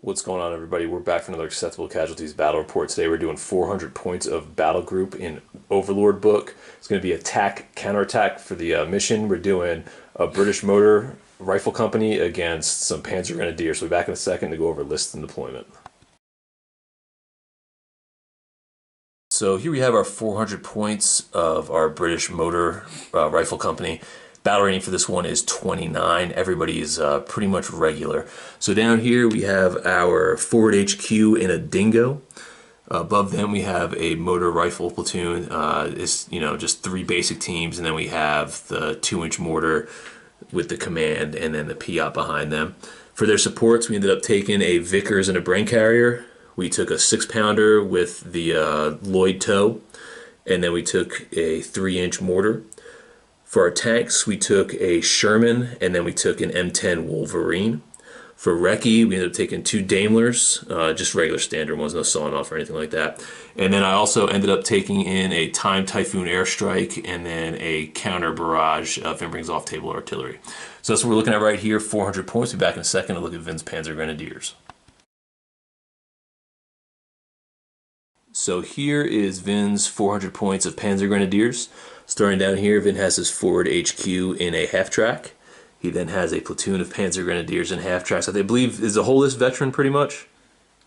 What's going on, everybody? We're back for another Acceptable Casualties battle report. Today we're doing 400 points of Battlegroup in Overlord book. It's going to be attack, counterattack for the mission. We're doing a British Motor Rifle Company against some Panzergrenadiers. So we'll be back in a second to go over list and deployment. So here we have our 400 points of our British Motor Rifle Company. Battle rating for this one is 29. Everybody is pretty much regular. So down here we have our forward HQ in a Dingo. Above them we have a motor rifle platoon. It's just three basic teams, and then we have the 2-inch mortar with the command, and then the PIAT behind them. For their supports, we ended up taking a Vickers and a Brain Carrier. We took a 6-pounder with the Lloyd tow, and then we took a 3-inch mortar. For our tanks, we took a Sherman, and then we took an M10 Wolverine. For recce, we ended up taking 2 Daimlers, just regular standard ones, no sawing off or anything like that. And then I also ended up taking in a timed Typhoon airstrike and then a counter barrage of Vin off-table artillery. So that's what we're looking at right here, 400 points. We'll be back in a second to look at Vin's Panzergrenadiers. So here is Vin's 400 points of Panzergrenadiers. Starting down here, Vin has his forward HQ in a half-track. He then has a platoon of Panzergrenadiers in half-tracks. I believe, is the whole list veteran pretty much?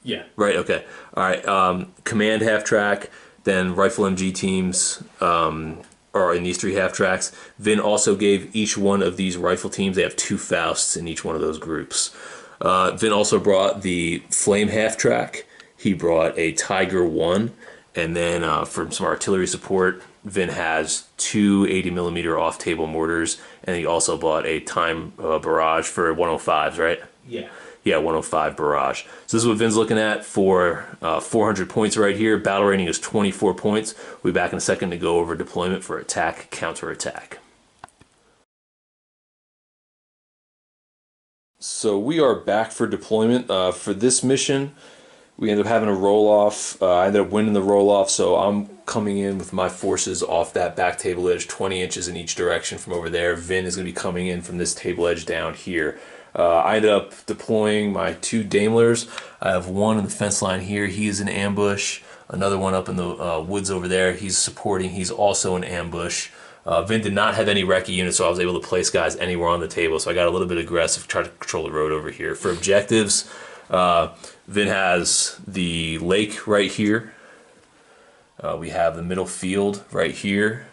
Yeah. Right, okay. All right, command half-track, then rifle MG teams are in these 3 half-tracks. Vin also gave each one of these rifle teams, they have 2 Fausts in each one of those groups. Vin also brought the Flame half-track. He brought a Tiger 1, and then for some artillery support, Vin has 2 80mm off-table mortars, and he also bought a time barrage for 105s, right? Yeah. Yeah, 105 barrage. So this is what Vin's looking at for 400 points right here. Battle rating is 24 points. We'll be back in a second to go over deployment for attack, counterattack. So we are back for deployment. For this mission, we ended up having a roll-off. I ended up winning the roll-off, so I'm coming in with my forces off that back table edge, 20 inches in each direction from over there. Vin is going to be coming in from this table edge down here. I ended up deploying my 2 Daimlers. I have one in the fence line here. He is in ambush. Another one up in the woods over there. He's supporting. He's also in ambush. Vin did not have any recce units, so I was able to place guys anywhere on the table. So I got a little bit aggressive, tried to control the road over here. For objectives, Vin has the lake right here. We have the middle field right here.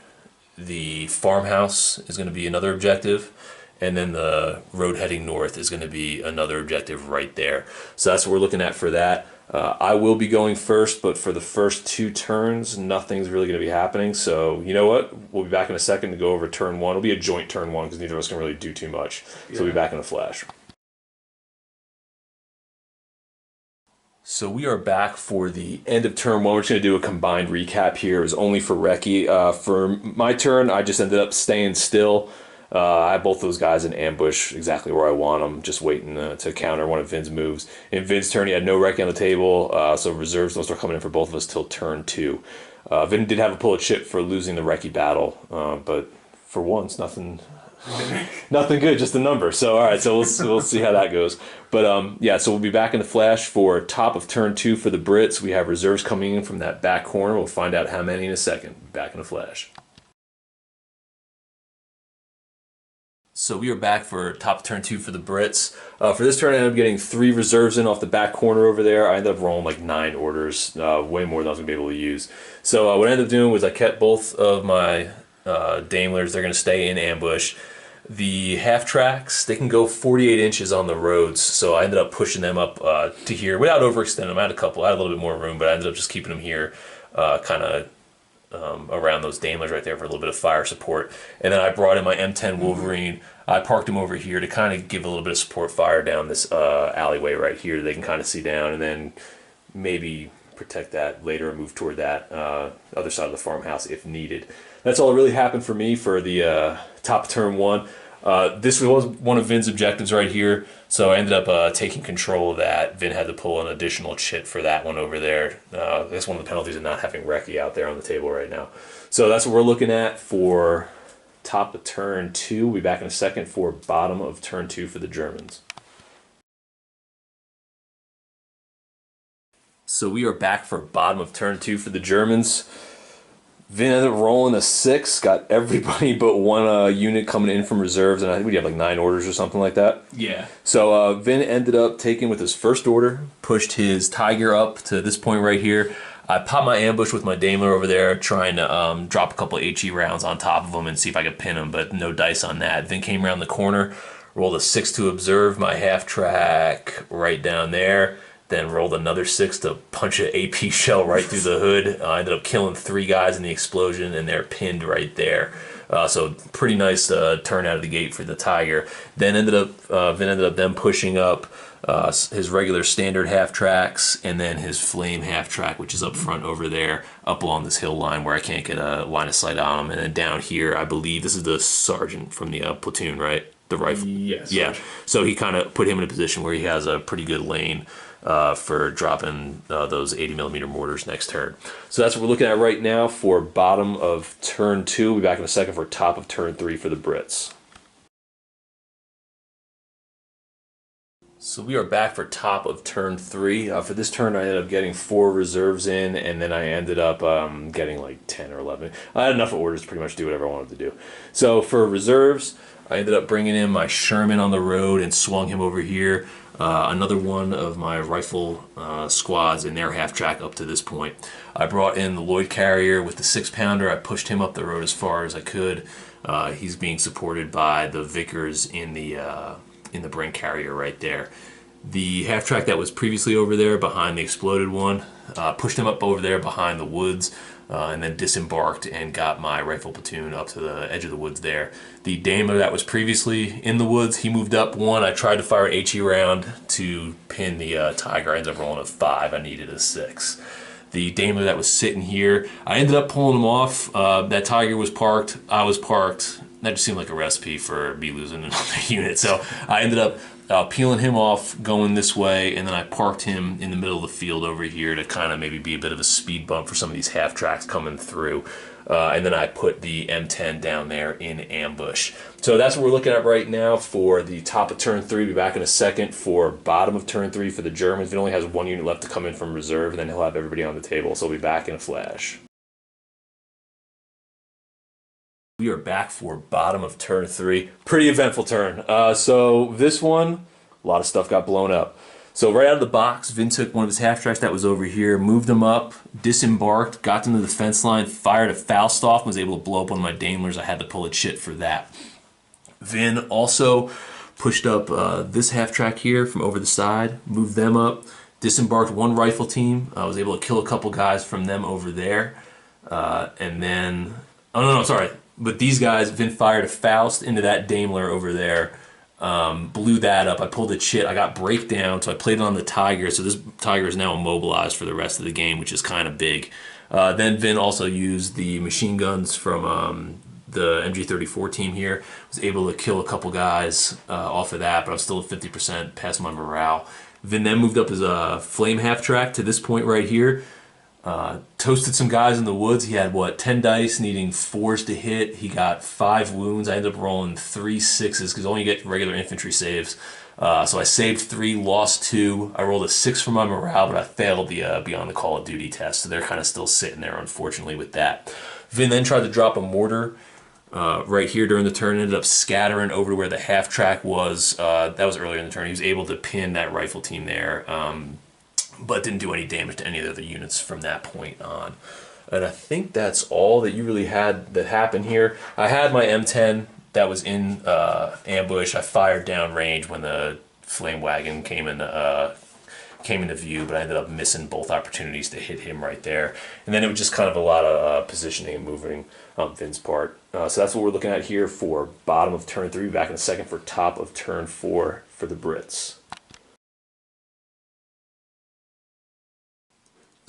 The farmhouse is going to be another objective. And then the road heading north is going to be another objective right there. So that's what we're looking at for that. I will be going first, but for the first 2 turns, nothing's really going to be happening. So you know what? We'll be back in a second to go over turn 1. It'll be a joint turn 1 because neither of us can really do too much. Yeah. So we'll be back in a flash. So we are back for the end of turn 1. We're just going to do a combined recap here. It was only for recce. For my turn, I just ended up staying still. I have both those guys in ambush exactly where I want them, just waiting to counter one of Vin's moves. In Vin's turn, he had no recce on the table, so reserves don't start coming in for both of us till turn 2. Vin did have a pull of chip for losing the recce battle, but for once, nothing good, just a number. So all right, so we'll see how that goes. But yeah, so we'll be back in the flash for top of turn 2 for the Brits. We have reserves coming in from that back corner. We'll find out how many in a second. Back in the flash. So we are back for top of turn 2 for the Brits. For this turn, I ended up getting 3 reserves in off the back corner over there. I ended up rolling like 9 orders, way more than I was going to be able to use. So what I ended up doing was I kept both of my Daimlers. They're going to stay in ambush. The half-tracks, they can go 48 inches on the roads, so I ended up pushing them up to here without overextending them. I had a little bit more room, but I ended up just keeping them here kind of around those Daimlers right there for a little bit of fire support. And then I brought in my M10 Wolverine. I parked him over here to kind of give a little bit of support fire down this alleyway right here. They can kind of see down, and then maybe protect that later and move toward that other side of the farmhouse if needed. That's all that really happened for me for the top of turn 1. This was one of Vin's objectives right here, so I ended up taking control of that. Vin had to pull an additional chit for that one over there. That's one of the penalties of not having recce out there on the table right now. So that's what we're looking at for top of turn 2. We'll be back in a second for bottom of turn 2 for the Germans. So we are back for bottom of turn 2 for the Germans. Vin ended up rolling a 6, got everybody but one unit coming in from reserves, and I think we had like 9 orders or something like that. Yeah. So Vin ended up taking with his first order, pushed his Tiger up to this point right here. I popped my ambush with my Daimler over there, trying to drop a couple HE rounds on top of him and see if I could pin him, but no dice on that. Vin came around the corner, rolled a 6 to observe my half track right down there. Then rolled another 6 to punch an AP shell right through the hood. I ended up killing 3 guys in the explosion, and they're pinned right there. So pretty nice turn out of the gate for the Tiger. Then Vin ended up then pushing up his regular standard half tracks, and then his flame half track, which is up front over there, up along this hill line where I can't get a line of sight on him. And then down here, I believe this is the sergeant from the platoon, right? The rifle. Yes. Yeah. So he kind of put him in a position where he has a pretty good lane for dropping those 80mm mortars next turn. So that's what we're looking at right now for bottom of turn 2. We'll be back in a second for top of turn 3 for the Brits. So we are back for top of turn 3. For this turn, I ended up getting 4 reserves in, and then I ended up getting like 10 or 11. I had enough orders to pretty much do whatever I wanted to do. So for reserves, I ended up bringing in my Sherman on the road and swung him over here. Another one of my rifle squads in their half track up to this point. I brought in the Lloyd carrier with the 6-pounder. I pushed him up the road as far as I could. He's being supported by the Vickers in the Brink carrier right there. The half track that was previously over there behind the exploded one, pushed him up over there behind the woods, and then disembarked and got my rifle platoon up to the edge of the woods there. The Daimler that was previously in the woods, he moved up 1. I tried to fire an HE round to pin the Tiger. I ended up rolling a 5. I needed a 6. The Daimler that was sitting here, I ended up pulling him off. That Tiger was parked. I was parked. That just seemed like a recipe for me losing another unit. So I ended up peeling him off, going this way, and then I parked him in the middle of the field over here to kind of maybe be a bit of a speed bump for some of these half tracks coming through. And then I put the M10 down there in ambush. So that's what we're looking at right now for the top of turn 3. We'll be back in a second for bottom of turn 3 for the Germans. He only has 1 unit left to come in from reserve, and then he'll have everybody on the table. So we'll be back in a flash. We are back for bottom of turn 3. Pretty eventful turn. So this one, a lot of stuff got blown up. So right out of the box, Vin took one of his half tracks that was over here, moved them up, disembarked, got them to the fence line, fired a Falstaff, was able to blow up one of my Daimlers. I had to pull it shit for that. Vin also pushed up this half track here from over the side, moved them up, disembarked 1 rifle team. I was able to kill a couple guys from them over there. And then, oh no, sorry. But these guys, Vin fired a Faust into that Daimler over there, blew that up. I pulled it shit. I got breakdown, so I played it on the Tiger. So this Tiger is now immobilized for the rest of the game, which is kind of big. Then Vin also used the machine guns from the MG34 team here. Was able to kill a couple guys off of that, but I was still at 50% past my morale. Vin then moved up his flame half track to this point right here. Toasted some guys in the woods. He had, what, 10 dice, needing 4s to hit. He got 5 wounds. I ended up rolling 3 6s because only you get regular infantry saves. So I saved 3, lost 2. I rolled a 6 for my morale, but I failed the Beyond the Call of Duty test. So they're kind of still sitting there, unfortunately, with that. Vin then tried to drop a mortar right here during the turn. Ended up scattering over to where the half track was. That was earlier in the turn. He was able to pin that rifle team there. But didn't do any damage to any of the other units from that point on. And I think that's all that you really had that happened here. I had my M10 that was in ambush. I fired down range when the flame wagon came into view, but I ended up missing both opportunities to hit him right there. And then it was just kind of a lot of positioning and moving on Vin's part. So that's what we're looking at here for bottom of turn 3. Back in a second for top of turn 4 for the Brits.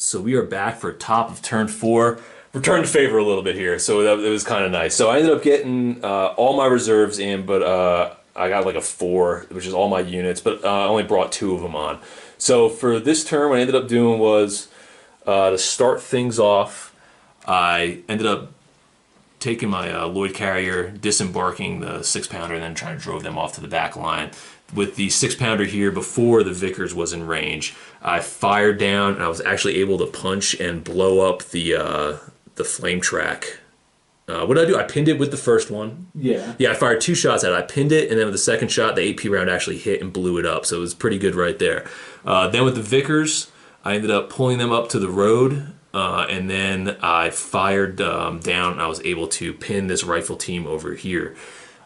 So we are back for top of turn 4. Returned to favor a little bit here, so it was kind of nice. So I ended up getting all my reserves in, but I got like a 4, which is all my units, but I only brought 2 of them on. So for this turn, what I ended up doing was to start things off, I ended up taking my Lloyd carrier, disembarking the 6-pounder, and then trying to drove them off to the back line. with the 6-pounder here before the Vickers was in range. I fired down, and I was actually able to punch and blow up the flame track. What did I do? I pinned it with the first one. Yeah. Yeah, I fired 2 shots at it. I pinned it, and then with the second shot, the AP round actually hit and blew it up. So it was pretty good right there. Then with the Vickers, I ended up pulling them up to the road, and then I fired down, and I was able to pin this rifle team over here.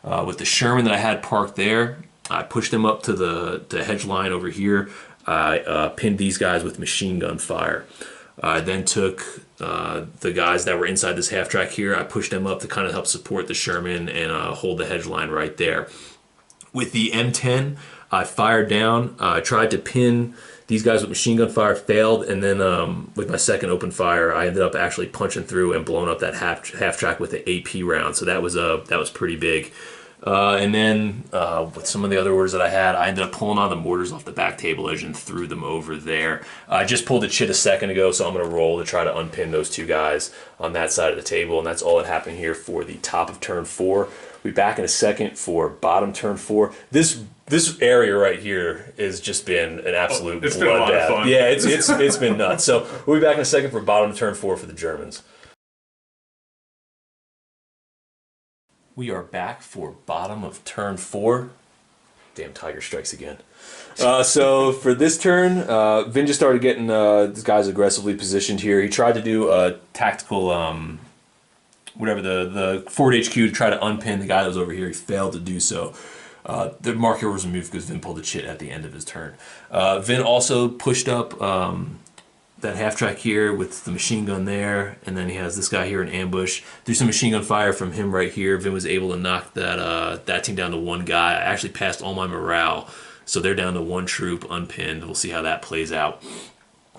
With the Sherman that I had parked there, I pushed them up to the hedge line over here. I pinned these guys with machine gun fire. I then took the guys that were inside this half track here. I pushed them up to kind of help support the Sherman and hold the hedge line right there. With the M10, I fired down. I tried to pin these guys with machine gun fire, failed, and then with my second open fire, I ended up actually punching through and blowing up that half track with the AP round. So that was pretty big. And then with some of the other orders that I had, I ended up pulling on the mortars off the back table edge and threw them over there. I just pulled the chit a second ago, so I'm going to roll to try to unpin those 2 guys on that side of the table, and that's all that happened here for the top of turn 4. We'll be back in a second for bottom turn 4. This area right here has just been an absolute bloodbath. It's been a lot of fun. Yeah, it's been nuts. So we'll be back in a second for bottom turn 4 for the Germans. We are back for bottom of turn 4. Damn, Tiger strikes again. So for this turn, Vin just started getting these guys aggressively positioned here. He tried to do a tactical, whatever, the forward HQ to try to unpin the guy that was over here. He failed to do so. The marker was removed because Vin pulled the chit at the end of his turn. Vin also pushed up that half track here with the machine gun there, and then he has this guy here in ambush. Through some machine gun fire from him right here, Vin was able to knock that team down to 1 guy. I actually passed all my morale, so they're down to 1 troop unpinned. We'll see how that plays out.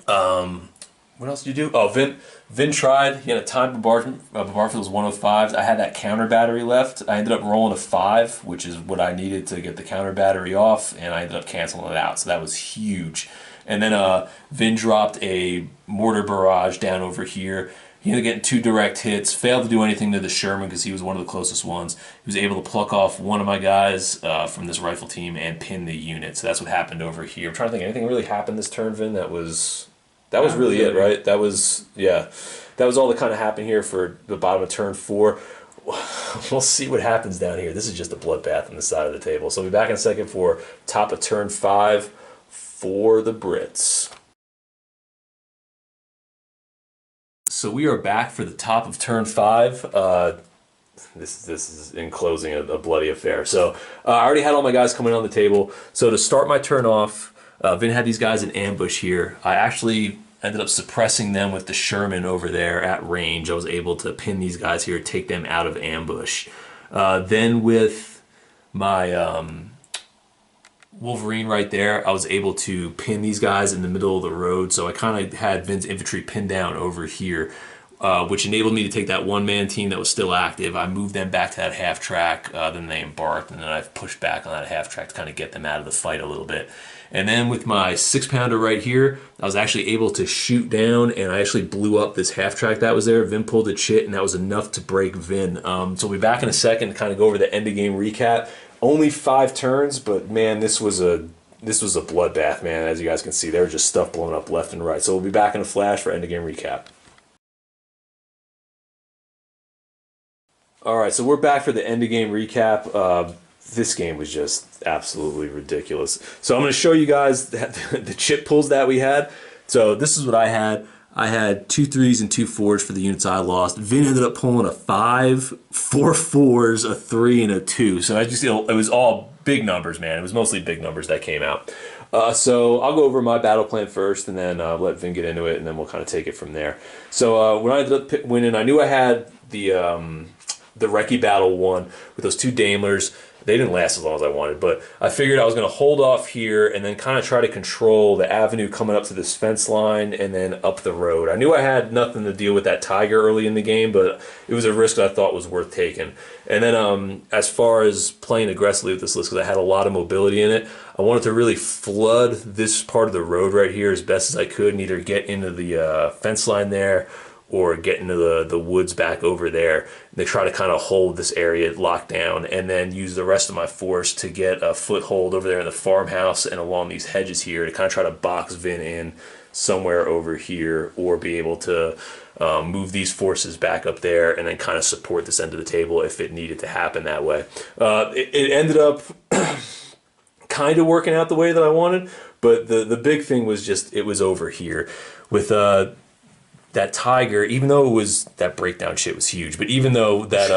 What else did you do? Oh, Vin tried. He had a time bombardment for those 105s. I had that counter battery left. I ended up rolling a 5, which is what I needed to get the counter battery off, and I ended up canceling it out. So that was huge. And then Vin dropped a mortar barrage down over here. He ended up getting 2 direct hits, failed to do anything to the Sherman because he was one of the closest ones. He was able to pluck off one of my guys from this rifle team and pin the unit. So that's what happened over here. I'm trying to think, anything really happened this turn, Vin? That was really it, right? That was all that kind of happened here for the bottom of turn 4. We'll see what happens down here. This is just a bloodbath on the side of the table. So we'll be back in a second for top of turn 5 for the Brits. So we are back for the top of turn 5. This is in closing a bloody affair. So I already had all my guys coming on the table. So to start my turn off, Vin had these guys in ambush here. I actually ended up suppressing them with the Sherman over there at range. I was able to pin these guys here, take them out of ambush. Then with my Wolverine right there, I was able to pin these guys in the middle of the road. So I kind of had Vin's infantry pinned down over here, which enabled me to take that 1-man team that was still active. I moved them back to that half track, then they embarked, and then I pushed back on that half track to kind of get them out of the fight a little bit. And then with my 6-pounder right here, I was actually able to shoot down, and I actually blew up this half track that was there. Vin pulled a chit, and that was enough to break Vin. So we'll be back in a second to kind of go over the end of game recap. Only 5 turns, but man, this was a bloodbath, man. As you guys can see, there was just stuff blowing up left and right. So we'll be back in a flash for end of game recap. All right, so we're back for the end of game recap. This game was just absolutely ridiculous. So I'm going to show you guys the chip pulls that we had. So this is what I had. I had 2 3s and 2 4s for the units I lost. Vin ended up pulling a 5, 4 4s, a 3, and a 2. So as you see, it was all big numbers, man. It was mostly big numbers that came out. So I'll go over my battle plan first, and then let Vin get into it, and then we'll kind of take it from there. So when I ended up winning, I knew I had the Recce Battle one with those 2 Daimlers. They didn't last as long as I wanted, but I figured I was going to hold off here and then kind of try to control the avenue coming up to this fence line and then up the road. I knew I had nothing to deal with that Tiger early in the game, but it was a risk that I thought was worth taking. And then as far as playing aggressively with this list, because I had a lot of mobility in it, I wanted to really flood this part of the road right here as best as I could and either get into the fence line there or get into the woods back over there. They try to kind of hold this area locked down and then use the rest of my force to get a foothold over there in the farmhouse and along these hedges here to kind of try to box Vin in somewhere over here, or be able to move these forces back up there and then kind of support this end of the table if it needed to happen that way. It ended up kind of working out the way that I wanted, but the big thing was just it was over here with that Tiger. Even though it was that breakdown shit was huge, but even though that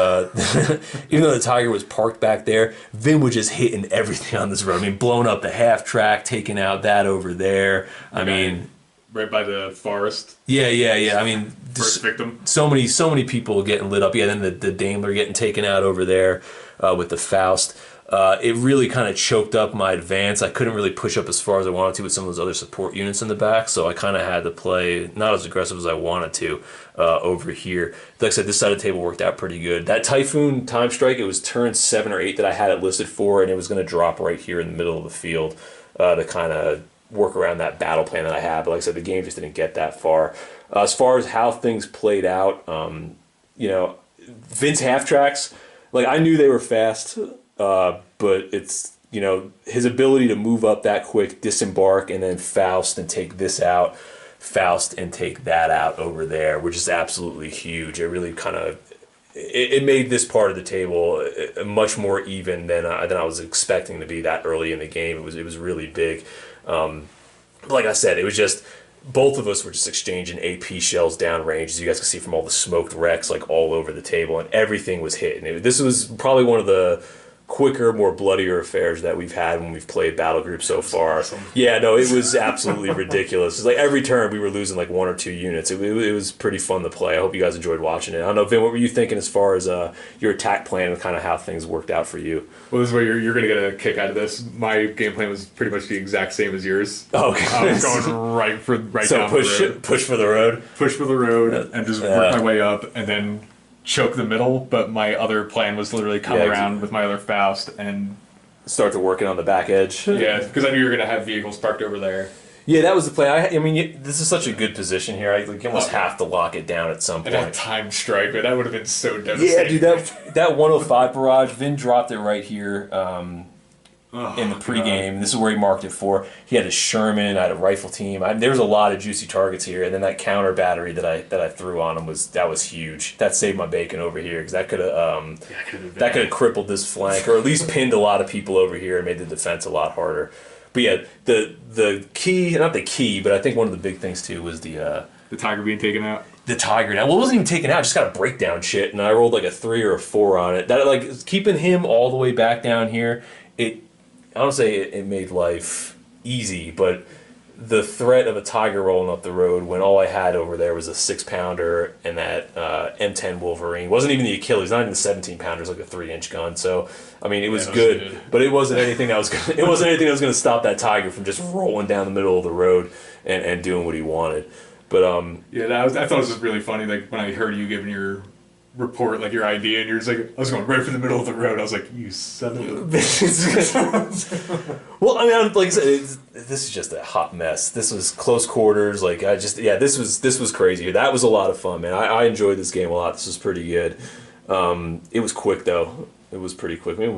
even though the Tiger was parked back there, Vin was just hitting everything on this road. I mean, blowing up the half track, taking out that over there. I mean, right by the forest. Yeah. I mean, first victim. So many people getting lit up. Yeah, then the Daimler getting taken out over there with the Faust. It really kind of choked up my advance. I couldn't really push up as far as I wanted to with some of those other support units in the back, so I kind of had to play not as aggressive as I wanted to over here. Like I said, this side of the table worked out pretty good. That Typhoon time strike, it was turn 7 or 8 that I had it listed for, and it was going to drop right here in the middle of the field to kind of work around that battle plan that I had. But like I said, the game just didn't get that far. As far as how things played out, Vin's half tracks, like I knew they were fast, but it's, his ability to move up that quick, disembark, and then Faust and take this out, Faust and take that out over there, which is absolutely huge. It really kind of it made this part of the table much more even than I was expecting to be that early in the game. It was really big. Like I said, it was just both of us were just exchanging AP shells downrange, as you guys can see from all the smoked wrecks like all over the table, and everything was hitting. This was probably one of the quicker, more bloodier affairs that we've had when we've played Battlegroup so far. Awesome. Yeah, no, it was absolutely ridiculous. It's like every turn we were losing like 1 or 2 units. It was pretty fun to play. I hope you guys enjoyed watching it. I don't know, Vin, what were you thinking as far as your attack plan and kind of how things worked out for you? Well, this is where you're going to get a kick out of this. My game plan was pretty much the exact same as yours. Oh, okay. I was going right so down push the road. Push for the road? Push for the road and just work my way up and then choke the middle, but my other plan was literally come around with my other Faust and start to working on the back edge. Yeah, because I knew you were going to have vehicles parked over there. Yeah, that was the play. I mean, this is such a good position here. You almost have to lock it down at some point. And that time strike, but that would have been so devastating. Yeah, dude, that 105 barrage, Vin dropped it right here in the pregame. God. This is where he marked it for. He had a Sherman, I had a rifle team. There was a lot of juicy targets here, and then that counter battery that I threw on him was huge. That saved my bacon over here because that could have crippled this flank, or at least pinned a lot of people over here and made the defense a lot harder. But yeah, the key, not the key, but I think one of the big things too was the Tiger being taken out. The Tiger now. Well, it wasn't even taken out. Just got a breakdown shit, and I rolled like a 3 or a 4 on it. That like keeping him all the way back down here. I don't say it made life easy, but the threat of a Tiger rolling up the road when all I had over there was a 6-pounder and that M10 Wolverine. It wasn't even the Achilles, not even the 17-pounder. It was like a 3-inch gun. So I mean, it was good, but it wasn't anything that was going to stop that Tiger from just rolling down the middle of the road and doing what he wanted. But yeah, I thought it was just really funny. Like when I heard you giving your report, like your idea, and you're just like, I was going right for the middle of the road. I was like, you son of a bitch. Well, I mean, like I said, this is just a hot mess. This was close quarters. Like this was crazy. That was a lot of fun, man. I enjoyed this game a lot. This was pretty good. It was quick though. It was pretty quick. Maybe I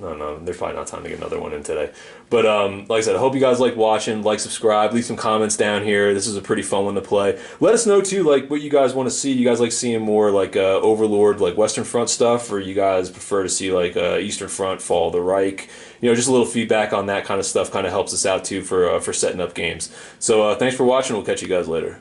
don't know. There's probably not time to get another one in today. But like I said, I hope you guys like watching. Like, subscribe, leave some comments down here. This is a pretty fun one to play. Let us know too, like what you guys want to see. You guys like seeing more like Overlord, like Western Front stuff, or you guys prefer to see like Eastern Front, Fall of the Reich? Just a little feedback on that kind of stuff kind of helps us out too for setting up games. So thanks for watching. We'll catch you guys later.